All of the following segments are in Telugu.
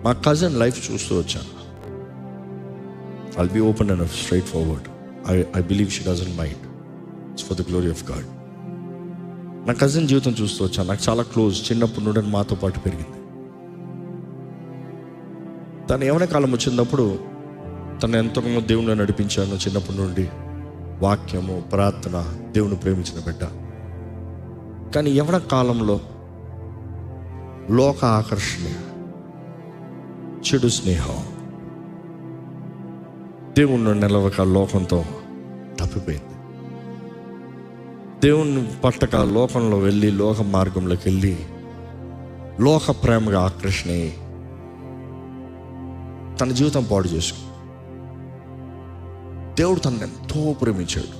మా కజిన్ లైఫ్ చూస్తూ వచ్చాను. I'll be open and straightforward. I believe she doesn't mind. It's for the glory of God. నా కజిన్ జీవితం చూస్తూ వచ్చాను. నాకు చాలా క్లోజ్, చిన్నప్పటి నుండి మాతో పాటు పెరిగింది. తను యవ్వన కాలం వచ్చినప్పుడు తను ఎంతో దేవుణ్ణి నడిపించాను. చిన్నప్పటి నుండి వాక్యము, ప్రార్థన, దేవుని ప్రేమించిన బిడ్డ. కానీ యవ్వన కాలంలో లోక ఆకర్షణ, చెడు స్నేహం, దేవుణ్ణి నిలవక లోకంతో తప్పిపోయింది. దేవుణ్ణి పట్టక లోకంలో వెళ్ళి, లోక మార్గంలోకి వెళ్ళి లోక ప్రేమగా ఆకర్షణ తన జీవితం పాడు చేసుకుంది. దేవుడు తనను ఎంతో ప్రేమించాడు,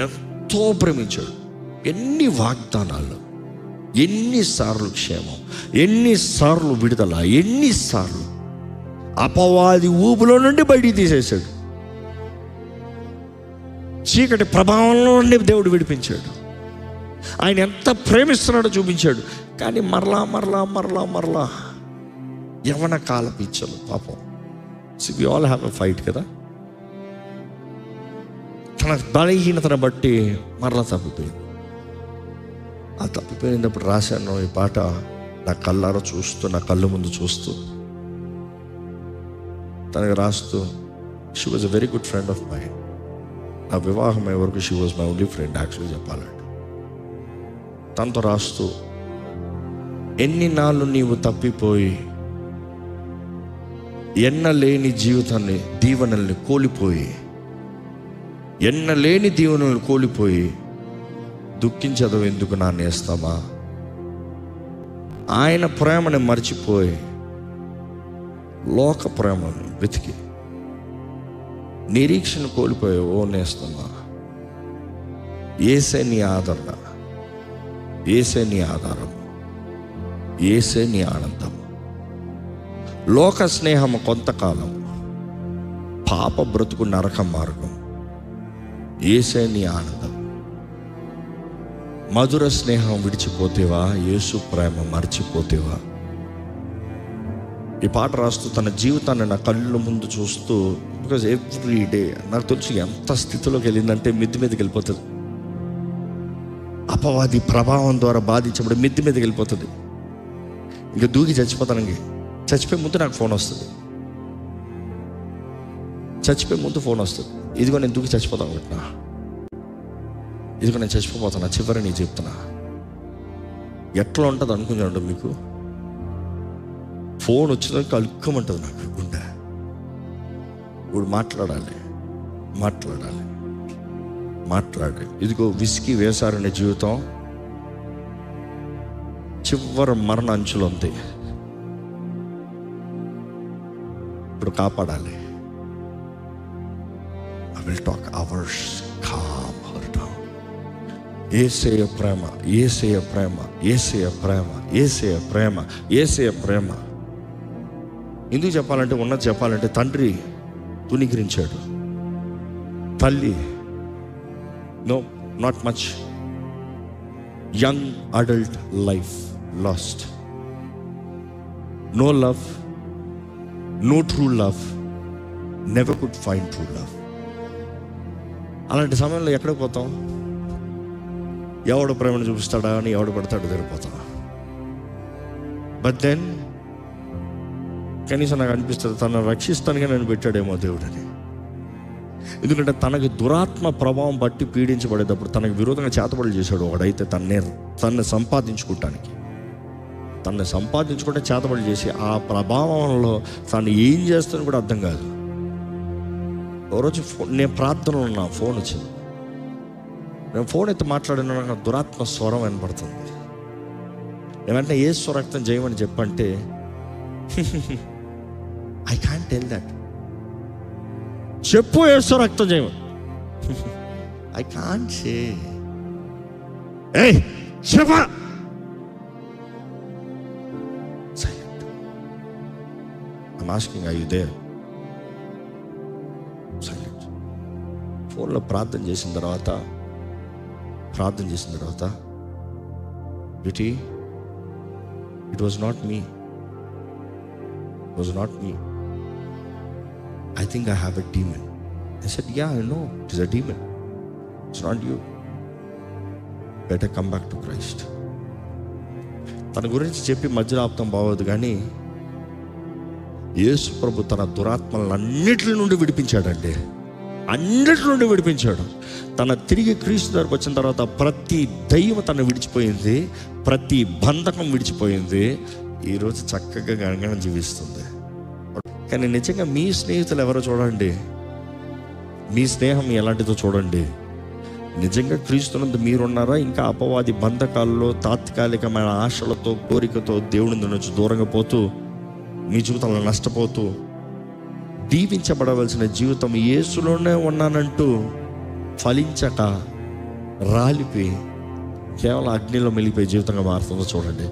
ఎంతో ప్రేమించాడు. ఎన్ని వాగ్దానాలు, ఎన్నిసార్లు క్షేమం, ఎన్నిసార్లు విడుదల, ఎన్నిసార్లు అపవాది ఊపులో నుండి బయటికి తీసేశాడు. చీకటి ప్రభావంలో నుండి దేవుడు విడిపించాడు. ఆయన ఎంత ప్రేమిస్తున్నాడో చూపించాడు. కానీ మరలా మరలా మరలా మరలా యవ్వన కాలపు ఇచ్చలు పాపం. We all have a fight కదా. తన బలహీనతను బట్టి మరలా తప్పిపోయింది. ఆ తప్పిపోయినప్పుడు రాశాను ఈ పాట. నా కళ్ళారా చూస్తూ, నా కళ్ళ ముందు చూస్తూ తనకు రాస్తూ, she was a very good friend of mind. నా వివాహం అయ్యే వరకు she was my only friend actually చెప్పాలంటే. తనతో రాస్తూ, ఎన్ని నాళ్ళు నీవు తప్పిపోయి ఎన్నలేని జీవితాన్ని, దీవెనల్ని కోల్పోయి, ఎన్నలేని దీవెనల్ని కోల్పోయి దుఃఖించదు ఎందుకు నా నేస్తమా? ఆయన ప్రేమని మర్చిపోయి లోక ప్రేమను వెతికి నిరీక్షణ కోల్పోయి ఓ నేస్తమా, ఏసే నీ ఆదరణ, ఏసే నీ ఆధారం, ఏసే నీ ఆనందం. లోక స్నేహం కొంతకాలం, పాప బ్రతుకు నరక మార్గం. ఏసే నీ ఆనందం. మధుర స్నేహం విడిచిపోతేవా, యేసు ప్రేమ మర్చిపోతేవా? ఈ పాట రాస్తూ తన జీవితాన్ని నా కళ్ళు ముందు చూస్తూ, బికాజ్ ఎవ్రీ డే నాకు తెలుసు ఎంత స్థితిలోకి వెళ్ళిందంటే మిద్ది మీదకి వెళ్ళిపోతుంది. అపవాది ప్రభావం ద్వారా బాధించబడి మిద్ది మీదకి వెళ్ళిపోతుంది. ఇంకా దూకి చచ్చిపోతాను. చచ్చిపోయే ముందు నాకు ఫోన్ వస్తుంది. చచ్చిపోయే ముందు ఫోన్ వస్తుంది. ఇదిగో నేను దూకి చచ్చిపోతాను అనుకుంటున్నా, ఇదిగో నేను చచ్చిపోతున్నా, చివరి నీ చెప్తున్నా. ఎట్లా ఉంటుంది అనుకున్నాడు మీకు? ఫోన్ వచ్చినాక అలుక్కమంటుంది నాకు గుండె. ఇప్పుడు మాట్లాడాలి, మాట్లాడాలి, మాట్లాడాలి. ఇదిగో విసికి వేసారనే జీవితం చివరి మరణ అంచులు ఉంది. ఇప్పుడు కాపాడాలి. I will talk hours, calm her down. ఏసేయ ప్రేమ, ఏసేయ ప్రేమ, ఏసేయ ప్రేమ, ఏసేయ ప్రేమ, ఏసేయ ప్రేమ. ఎందుకు చెప్పాలంటే, ఉన్నది చెప్పాలంటే, తండ్రి తునీకరించాడు, తల్లి no not much. Young adult life lost. No love, no true love, never could find true love. అలాంటి సమయంలో ఎక్కడికి పోతాం? ఎవడు ప్రేమను చూపిస్తాడా అని ఎవడు పడతాడు తిరిగిపోతాం. బట్ దెన్ కనీసం నాకు అనిపిస్తుంది, తనను రక్షిస్తానుగా నేను పెట్టాడేమో దేవుడని. ఎందుకంటే తనకి దురాత్మ ప్రభావం బట్టి పీడించబడేటప్పుడు తనకు విరోధంగా చేతబడులు చేశాడు ఒకడైతే. తన్ను సంపాదించుకుంటానికి, తనని సంపాదించుకుంటే చేతబడులు చేసి ఆ ప్రభావంలో తను ఏం చేస్తానో కూడా అర్థం కాదు. ఒకరోజు నేను ప్రార్థనలో ఉన్నా, ఫోన్ వచ్చింది. నేను ఫోన్ అయితే మాట్లాడినా నాకు దురాత్మ స్వరం వినపడుతుంది. ఏమంటే ఏ స్వరక్తం చేయమని చెప్పంటే, ఐ కాంట్ టెల్ దట్. చెప్పు ఏ స్వరక్తం చేయమని. I can't say. ఏయ్ చెప్పా. Silent. I'm asking, are you there? Silent. ఫోన్లో ప్రార్థన చేసిన తర్వాత beauty, it was not me. Was not me. I think I have a demon. I said, yeah, I know it is a demon. It's not you. Better come back to Christ. తన గురించి చెప్పి మధ్యలో ఆపుతాం బాగోదు, కానీ యేసు ప్రభు తన దురాత్మలన్నిటి నుండి విడిపించాడండి. అన్నిటి నుండి విడిపించాడు. తన తిరిగి క్రీస్తు దగ్గరకు వచ్చిన తర్వాత ప్రతి దయ్యం తను విడిచిపోయింది, ప్రతి బంధకం విడిచిపోయింది. ఈరోజు చక్కగా గణగణ జీవిస్తుంది. కానీ నిజంగా మీ స్నేహితులు ఎవరో చూడండి, మీ స్నేహం ఎలాంటిదో చూడండి. నిజంగా క్రీస్తునందు మీరున్నారా, ఇంకా అపవాది బంధకాల్లో తాత్కాలికమైన ఆశలతో కోరికతో దేవుని నుంచి దూరంగా పోతూ మీ జీవితంలో నష్టపోతూ దీవించబడవలసిన జీవితం యేసులోనే ఉన్నానంటూ ఫలించక రాలిపోయి కేవలం అగ్నిలో మెలిపోయే జీవితంగా మారుతుందో చూడండి.